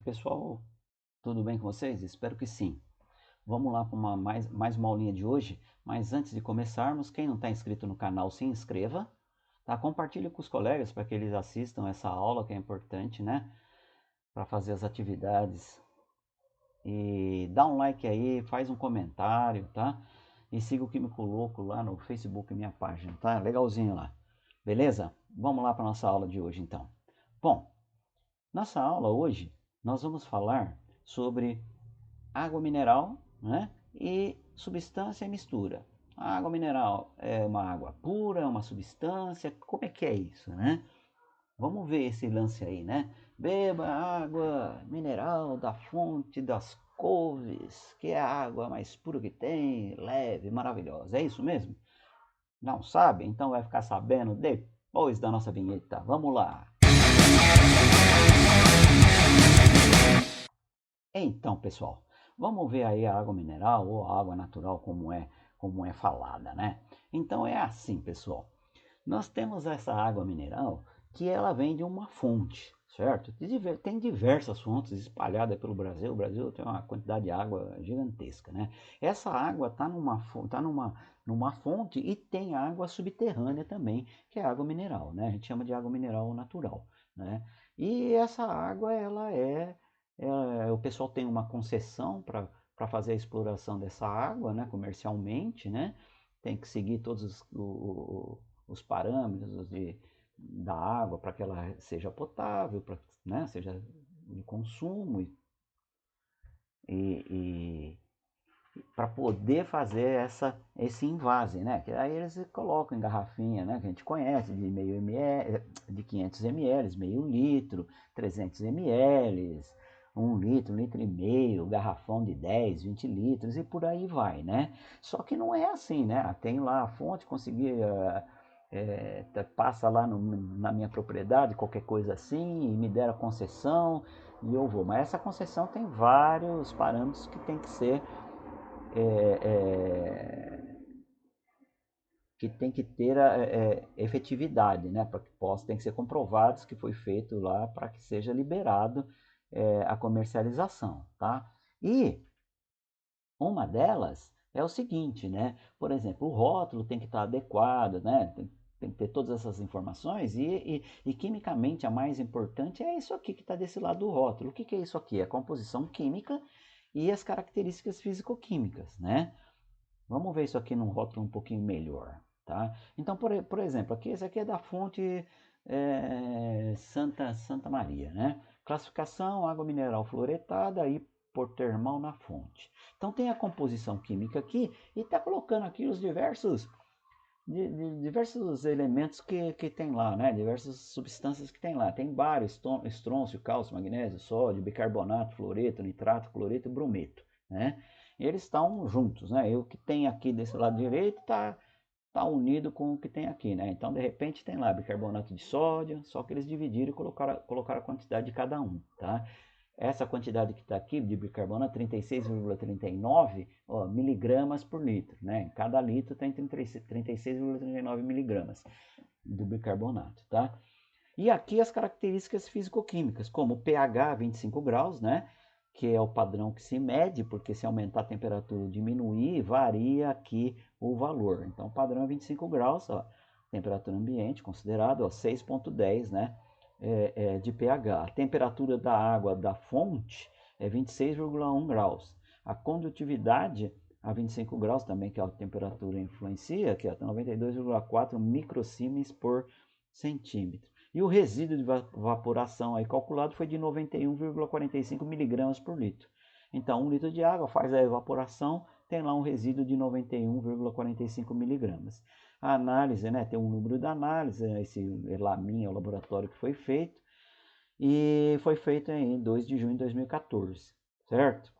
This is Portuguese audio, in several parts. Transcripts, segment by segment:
Pessoal, tudo bem com vocês? Espero que sim. Vamos lá para mais uma aulinha de hoje, mas antes de começarmos, quem não está inscrito no canal, se inscreva, tá? Compartilhe com os colegas para que eles assistam essa aula que é importante, né? Para fazer as atividades. E dá um like aí, faz um comentário, tá? E siga o Químico Louco lá no Facebook, minha página, tá? Legalzinho lá. Beleza? Vamos lá para nossa aula de hoje então. Bom, nossa aula hoje nós vamos falar sobre água mineral, né? E substância e mistura. A água mineral é uma água pura, é uma substância, como é que é isso, né? Vamos ver esse lance aí, né? Beba água mineral da fonte das couves, que é a água mais pura que tem, leve, maravilhosa. É isso mesmo? Não sabe? Então vai ficar sabendo depois da nossa vinheta. Vamos lá. Então, pessoal, vamos ver aí a água mineral ou a água natural como é falada, né? Então é assim, pessoal. Nós temos essa água mineral que ela vem de uma fonte, certo? Tem diversas fontes espalhadas pelo Brasil. O Brasil tem uma quantidade de água gigantesca, né? Essa água está numa fonte e tem água subterrânea também, que é água mineral, né? A gente chama de água mineral natural, né? E essa água, o pessoal tem uma concessão para fazer a exploração dessa água, né? Comercialmente, né? Tem que seguir todos os parâmetros da água para que ela seja potável, né, seja de consumo e para poder fazer esse invase, né? Que aí eles colocam em garrafinha, né? Que a gente conhece de meio ml, de 500 ml, meio litro, 300 ml, 1 litro e meio, garrafão de 10, 20 litros e por aí vai, né? Só que não é assim, né? Tem lá a fonte, conseguir passa lá na minha propriedade, qualquer coisa assim, e me deram a concessão e eu vou. Mas essa concessão tem vários parâmetros que tem é, que tem que ter efetividade, né? Para que possa, tem que ser comprovados que foi feito lá para que seja liberado a comercialização, tá? E uma delas é o seguinte, né? Por exemplo, o rótulo tem que estar adequado, né? Tem que ter todas essas informações e quimicamente a mais importante é isso aqui que está desse lado do rótulo. O que, que é isso aqui? É a composição química e as características físico-químicas, né? Vamos ver isso aqui num rótulo um pouquinho melhor, tá? Então, por exemplo, esse aqui é da fonte Santa Maria, né? Classificação, água mineral fluoretada e hipotermal na fonte. Então tem a composição química aqui e está colocando aqui os diversos elementos que tem lá, né? Diversas substâncias que tem lá. Tem vários, estrôncio, cálcio, magnésio, sódio, bicarbonato, fluoreto, nitrato, cloreto e brometo, né? E eles estão juntos, né? E o que tem aqui desse lado direito tá unido com o que tem aqui, né? Então, de repente, tem lá bicarbonato de sódio, só que eles dividiram e colocaram a quantidade de cada um, tá? Essa quantidade que está aqui de bicarbonato, 36,39 miligramas por litro, né? Cada litro tem 36,39 miligramas do bicarbonato, tá? E aqui as características físico-químicas, como o pH 25 graus, né? Que é o padrão que se mede, porque se aumentar a temperatura ou diminuir, varia aqui o valor. Então, o padrão é 25 graus, ó, temperatura ambiente considerado, 6,10, né? De pH. A temperatura da água da fonte é 26,1 graus. A condutividade a 25 graus também, que a temperatura influencia, que é 92,4 microsiemens por centímetro. E o resíduo de evaporação aí calculado foi de 91,45 miligramas por litro. Então, 1 litro de água faz a evaporação, tem lá um resíduo de 91,45 miligramas. A análise, né, tem um número da análise, esse LAMIN é o laboratório que foi feito, e foi feito em 2 de junho de 2014, certo?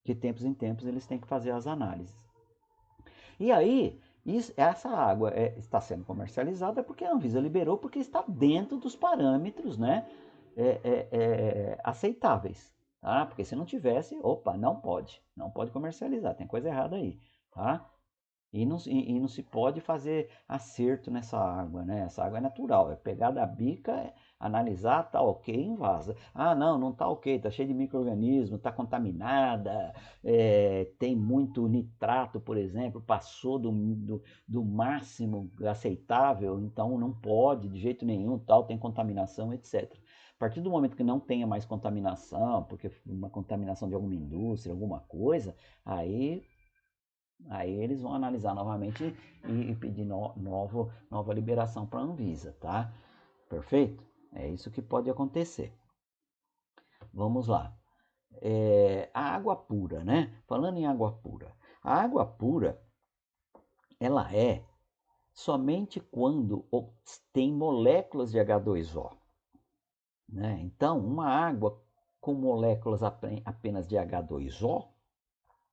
De tempos em tempos eles têm que fazer as análises. E aí, essa água está sendo comercializada porque a Anvisa liberou, porque está dentro dos parâmetros, né, aceitáveis. Tá? Porque se não tivesse, opa, não pode comercializar, tem coisa errada aí. Tá? E não se pode fazer acerto nessa água, né? Essa água é natural, é pegar da bica, analisar, tá ok, invasa. Ah, não, não tá ok, tá cheio de micro-organismo, tá contaminada, tem muito nitrato, por exemplo, passou do máximo aceitável, então não pode de jeito nenhum, tal, tem contaminação, etc. A partir do momento que não tenha mais contaminação, porque uma contaminação de alguma indústria, alguma coisa, aí Aí eles vão analisar novamente e pedir nova liberação para a Anvisa, tá? Perfeito? É isso que pode acontecer. Vamos lá. A água pura, né? Falando em água pura. A água pura, ela é somente quando tem moléculas de H2O, né? Então, uma água com moléculas apenas de H2O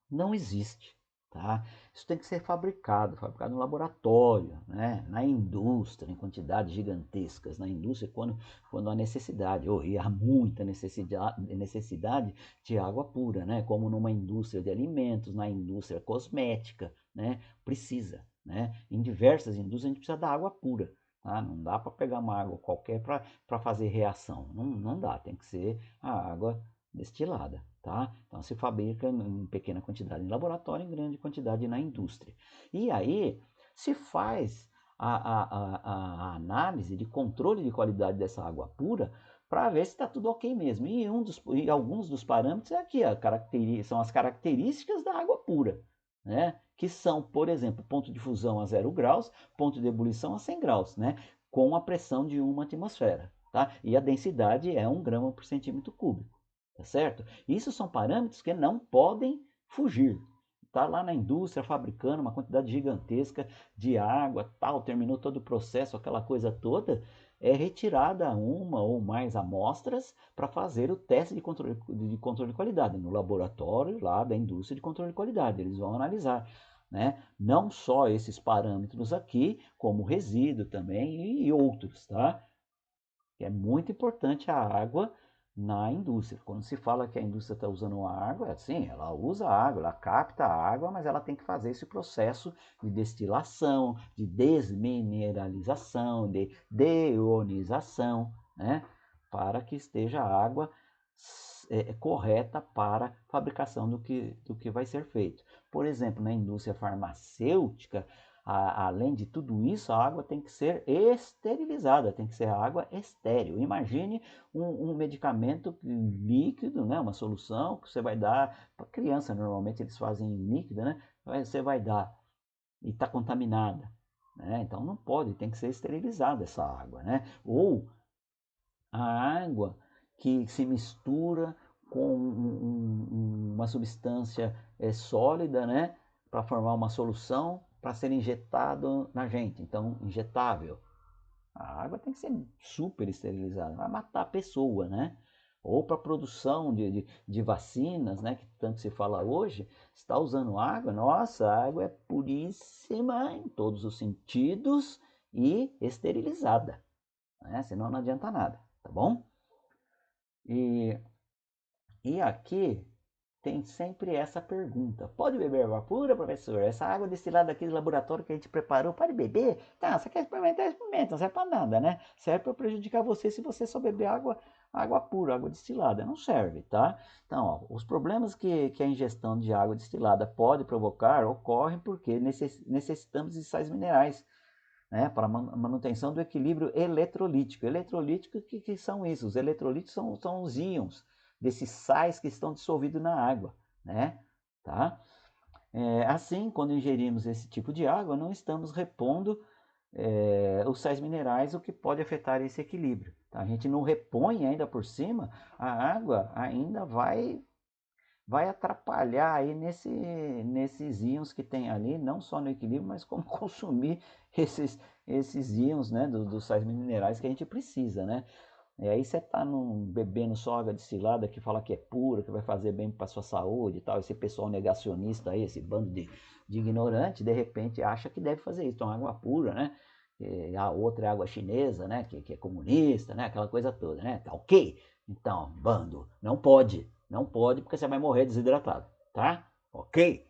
não existe, tá? Isso tem que ser fabricado no laboratório, né? Na indústria, em quantidades gigantescas, na indústria quando há necessidade, ou e há muita necessidade de água pura, né? Como numa indústria de alimentos, na indústria cosmética, né? Precisa, né? Em diversas indústrias a gente precisa da água pura. Tá? Não dá para pegar uma água qualquer para fazer reação. Não dá, tem que ser a água destilada, tá? Então se fabrica em pequena quantidade em laboratório, em grande quantidade na indústria. E aí se faz a análise de controle de qualidade dessa água pura para ver se está tudo ok mesmo. E alguns dos parâmetros é aqui, são as características da água pura, né? Que são, por exemplo, ponto de fusão a 0 graus, ponto de ebulição a 100 graus, né? Com a pressão de 1 atmosfera, tá? E a densidade é 1 grama por centímetro cúbico. Tá certo? Isso são parâmetros que não podem fugir. Está lá na indústria fabricando uma quantidade gigantesca de água, tal, terminou todo o processo, aquela coisa toda, é retirada uma ou mais amostras para fazer o teste de controle de qualidade no laboratório lá da indústria de controle de qualidade. Eles vão analisar, né? Não só esses parâmetros aqui, como resíduo também e outros, tá? É muito importante a água na indústria. Quando se fala que a indústria está usando a água, sim, ela usa a água, ela capta a água, mas ela tem que fazer esse processo de destilação, de desmineralização, de deionização, né? Para que esteja a água correta para a fabricação do que vai ser feito. Por exemplo, na indústria farmacêutica, além de tudo isso, a água tem que ser esterilizada, tem que ser água estéril. Imagine um medicamento líquido, né, uma solução que você vai dar para criança, normalmente eles fazem líquida, né? Você vai dar e está contaminada, né? Então não pode, tem que ser esterilizada essa água, né? Ou a água que se mistura com uma substância sólida, né, para formar uma solução para ser injetado na gente, então injetável. A água tem que ser super esterilizada, vai matar a pessoa, né? Ou para produção de vacinas, né, que tanto se fala hoje, está usando água, nossa, a água é puríssima em todos os sentidos e esterilizada, né? Senão não adianta nada, tá bom? E, e aqui tem sempre essa pergunta: pode beber água pura, professor? Essa água destilada aqui do laboratório que a gente preparou, pode beber? Tá, você quer experimentar? Experimenta, não serve para nada, né? Serve para prejudicar você se você só beber água pura, água destilada. Não serve, tá? Então, ó, os problemas que a ingestão de água destilada pode provocar ocorrem porque necessitamos de sais minerais, né, para a manutenção do equilíbrio eletrolítico. Eletrolítico, que são isso? Os eletrolíticos são os íons desses sais que estão dissolvidos na água, né? Tá? Assim, quando ingerimos esse tipo de água, não estamos repondo os sais minerais, o que pode afetar esse equilíbrio. Tá? A gente não repõe ainda por cima, a água ainda vai atrapalhar aí nesses íons que tem ali, não só no equilíbrio, mas como consumir esses íons, né, dos sais minerais que a gente precisa, né? E aí você tá bebendo só água destilada que fala que é pura, que vai fazer bem para sua saúde e tal, esse pessoal negacionista aí, esse bando de ignorante, de repente acha que deve fazer isso, então água pura, né? E a outra é água chinesa, né, que é comunista, né, aquela coisa toda, né? Tá ok? Então, bando, não pode porque você vai morrer desidratado, tá? Ok?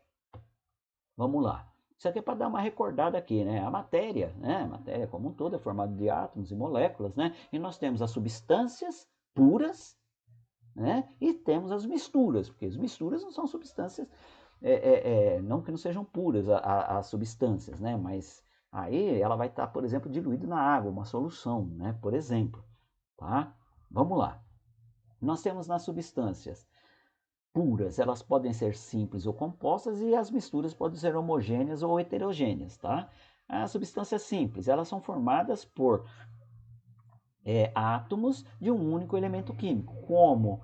Vamos lá. Isso aqui é para dar uma recordada aqui, né? A matéria, né? A matéria como um todo é formada de átomos e moléculas, né? E nós temos as substâncias puras, né? E temos as misturas, porque as misturas não são substâncias, não que não sejam puras as substâncias, né? Mas aí ela vai estar, por exemplo, diluída na água, uma solução, né? Por exemplo, tá? Vamos lá. Nós temos nas substâncias puras, elas podem ser simples ou compostas e as misturas podem ser homogêneas ou heterogêneas, tá? As substâncias simples, elas são formadas por átomos de um único elemento químico, como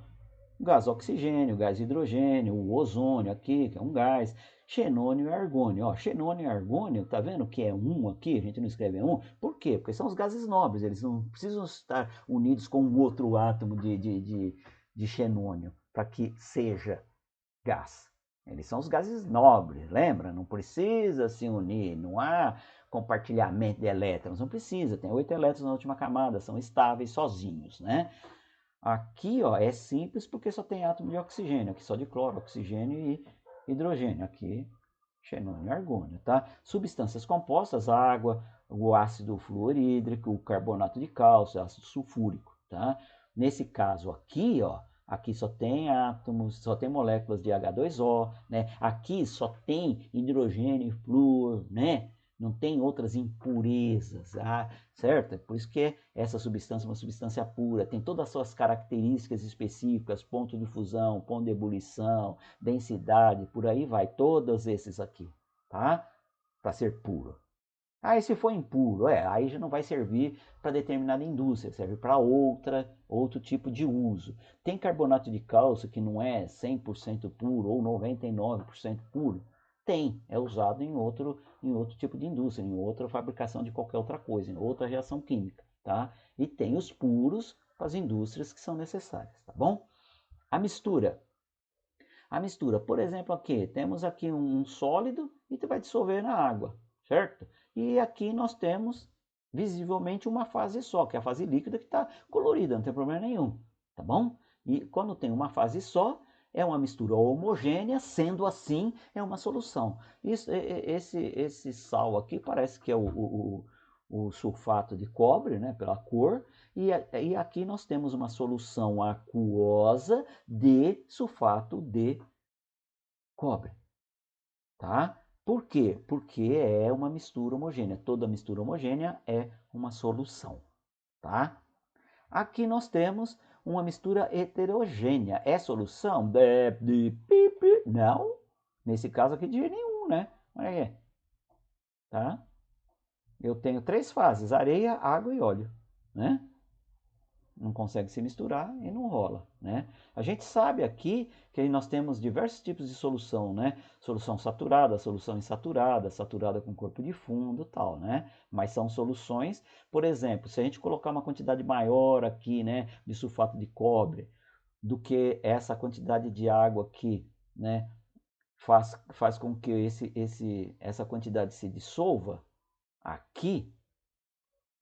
o gás oxigênio, o gás hidrogênio, o ozônio aqui, que é um gás, xenônio e argônio. Ó, xenônio e argônio, tá vendo que é um aqui? A gente não escreve um. Por quê? Porque são os gases nobres, eles não precisam estar unidos com um outro átomo de xenônio para que seja gás. Eles são os gases nobres, lembra? Não precisa se unir, não há compartilhamento de elétrons, não precisa. Tem 8 elétrons na última camada, são estáveis sozinhos, né? Aqui, ó, é simples porque só tem átomo de oxigênio, aqui só de cloro, oxigênio e hidrogênio. Aqui, xenônio e argônio, tá? Substâncias compostas, água, o ácido fluorídrico, o carbonato de cálcio, ácido sulfúrico, tá? Nesse caso aqui, ó, aqui só tem átomos, só tem moléculas de H2O, né? Aqui só tem hidrogênio e flúor, né? Não tem outras impurezas, certo? É por isso que essa substância é uma substância pura, tem todas as suas características específicas, ponto de fusão, ponto de ebulição, densidade, por aí vai, todos esses aqui, tá? Para ser puro. Aí se for impuro, aí já não vai servir para determinada indústria, serve para outro tipo de uso. Tem carbonato de cálcio que não é 100% puro ou 99% puro? Tem, é usado em outro tipo de indústria, em outra fabricação de qualquer outra coisa, em outra reação química, tá? E tem os puros para as indústrias que são necessárias, tá bom? A mistura. A mistura, por exemplo, aqui, temos aqui um sólido e vai dissolver na água, certo? E aqui nós temos visivelmente uma fase só, que é a fase líquida que está colorida, não tem problema nenhum, tá bom? E quando tem uma fase só, é uma mistura homogênea, sendo assim, é uma solução. Esse sal aqui parece que é o sulfato de cobre, né, pela cor, e aqui nós temos uma solução aquosa de sulfato de cobre, tá? Por quê? Porque é uma mistura homogênea. Toda mistura homogênea é uma solução, tá? Aqui nós temos uma mistura heterogênea. É solução? Não. Nesse caso aqui de jeito nenhum, né? Olha aí, tá? Eu tenho 3 fases: areia, água e óleo, né? Não consegue se misturar e não rola, né? A gente sabe aqui que nós temos diversos tipos de solução, né? Solução saturada, solução insaturada, saturada com corpo de fundo, tal, né? Mas são soluções, por exemplo, se a gente colocar uma quantidade maior aqui, né, de sulfato de cobre do que essa quantidade de água aqui, né, faz com que essa quantidade se dissolva aqui.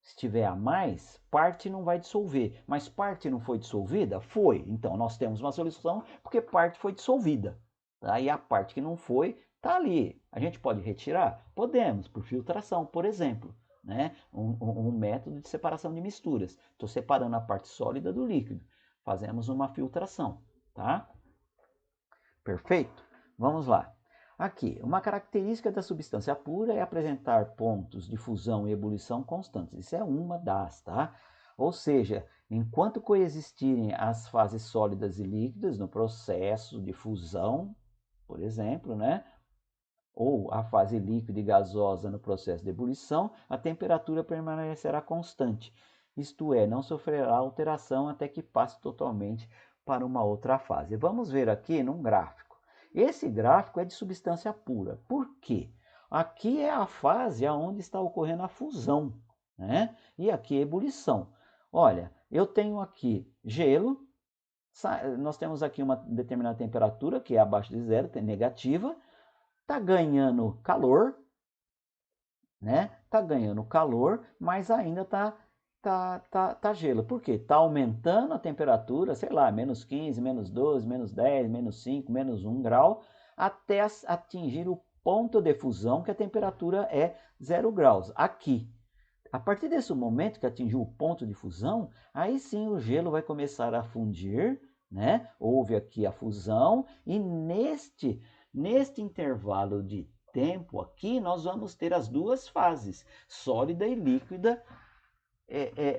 Se tiver a mais, parte não vai dissolver, mas parte não foi dissolvida? Foi. Então nós temos uma solução porque parte foi dissolvida. Tá? E a parte que não foi, está ali. A gente pode retirar? Podemos, por filtração, por exemplo. Né? Um método de separação de misturas. Estou separando a parte sólida do líquido. Fazemos uma filtração. Tá? Perfeito? Vamos lá. Aqui, uma característica da substância pura é apresentar pontos de fusão e ebulição constantes. Isso é uma das, tá? Ou seja, enquanto coexistirem as fases sólidas e líquidas no processo de fusão, por exemplo, né? Ou a fase líquida e gasosa no processo de ebulição, a temperatura permanecerá constante. Isto é, não sofrerá alteração até que passe totalmente para uma outra fase. Vamos ver aqui num gráfico. Esse gráfico é de substância pura. Por quê? Aqui é a fase onde está ocorrendo a fusão, né? E aqui é a ebulição. Olha, eu tenho aqui gelo, nós temos aqui uma determinada temperatura, que é abaixo de zero, negativa, está ganhando calor, né? Está ganhando calor, mas ainda tá gelo. Por quê? Está aumentando a temperatura, sei lá, menos 15, menos 12, menos 10, menos 5, menos 1 grau, até atingir o ponto de fusão que a temperatura é 0 graus, aqui. A partir desse momento que atingiu o ponto de fusão, aí sim o gelo vai começar a fundir, né? Houve aqui a fusão e neste intervalo de tempo aqui nós vamos ter as duas fases, sólida e líquida,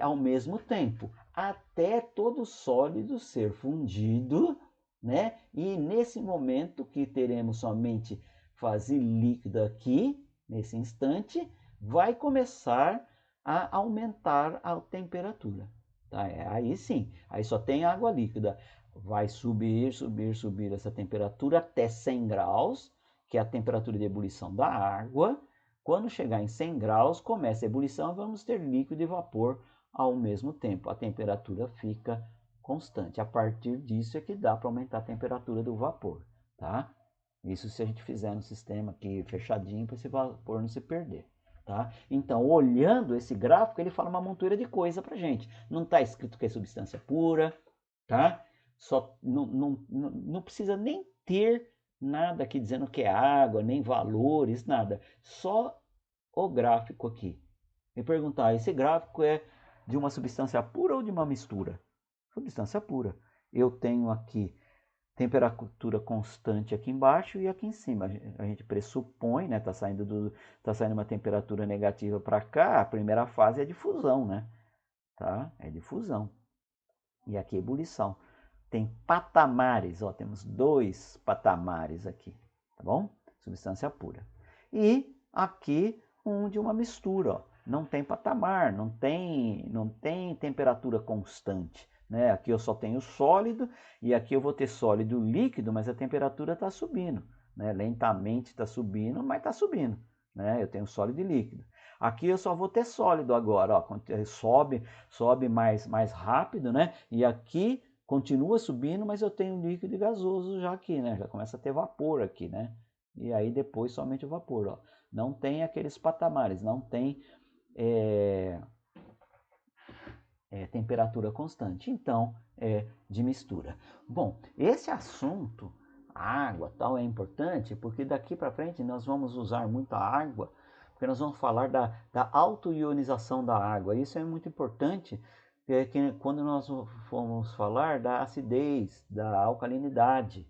ao mesmo tempo, até todo sólido ser fundido, né? E nesse momento que teremos somente fase líquida aqui, nesse instante, vai começar a aumentar a temperatura. Tá? Aí sim, aí só tem água líquida. Vai subir, subir, subir essa temperatura até 100 graus, que é a temperatura de ebulição da água. Quando chegar em 100 graus, começa a ebulição e vamos ter líquido e vapor ao mesmo tempo. A temperatura fica constante. A partir disso é que dá para aumentar a temperatura do vapor. Tá? Isso se a gente fizer no sistema aqui fechadinho para esse vapor não se perder. Tá? Então, olhando esse gráfico, ele fala uma montoeira de coisa para gente. Não está escrito que é substância pura, tá? Só não precisa nem ter nada aqui dizendo que é água, nem valores, nada. Só o gráfico aqui. Me perguntar, esse gráfico é de uma substância pura ou de uma mistura? Substância pura. Eu tenho aqui temperatura constante aqui embaixo e aqui em cima. A gente pressupõe, né? Tá saindo uma temperatura negativa para cá. A primeira fase é de fusão, né? Tá? É de fusão. E aqui é ebulição. Tem patamares, ó, temos 2 patamares aqui, tá bom? Substância pura. E aqui um de uma mistura, ó. Não tem patamar, não tem temperatura constante. Né? Aqui eu só tenho sólido e aqui eu vou ter sólido líquido, mas a temperatura está subindo. Né? Lentamente está subindo, mas está subindo. Né? Eu tenho sólido e líquido. Aqui eu só vou ter sólido agora. Ó, sobe mais rápido, né? E aqui continua subindo, mas eu tenho líquido e gasoso já aqui, né? Já começa a ter vapor aqui, né? E aí depois somente o vapor, ó. Não tem aqueles patamares, não tem temperatura constante, então é de mistura. Bom, esse assunto, água tal, é importante porque daqui para frente nós vamos usar muita água, porque nós vamos falar da autoionização da água. Isso é muito importante, que quando nós formos falar da acidez, da alcalinidade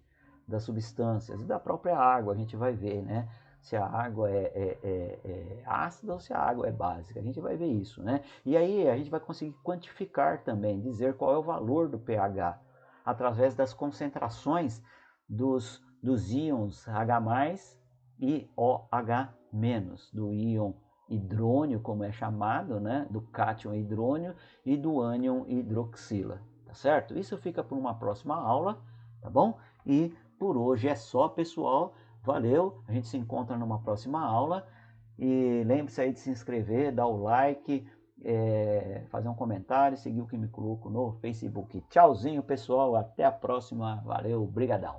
das substâncias e da própria água, a gente vai ver, né? Se a água é ácida ou se a água é básica. A gente vai ver isso, né? E aí a gente vai conseguir quantificar também, dizer qual é o valor do pH, através das concentrações dos íons H+, e OH-, do íon hidrônio, como é chamado, né? Do cátion hidrônio e do ânion hidroxila, tá certo? Isso fica para uma próxima aula, tá bom? E por hoje é só, pessoal. Valeu, a gente se encontra numa próxima aula e lembre-se aí de se inscrever, dar o like, fazer um comentário, seguir o Químico Louco no Facebook. Tchauzinho, pessoal, até a próxima, valeu, brigadão.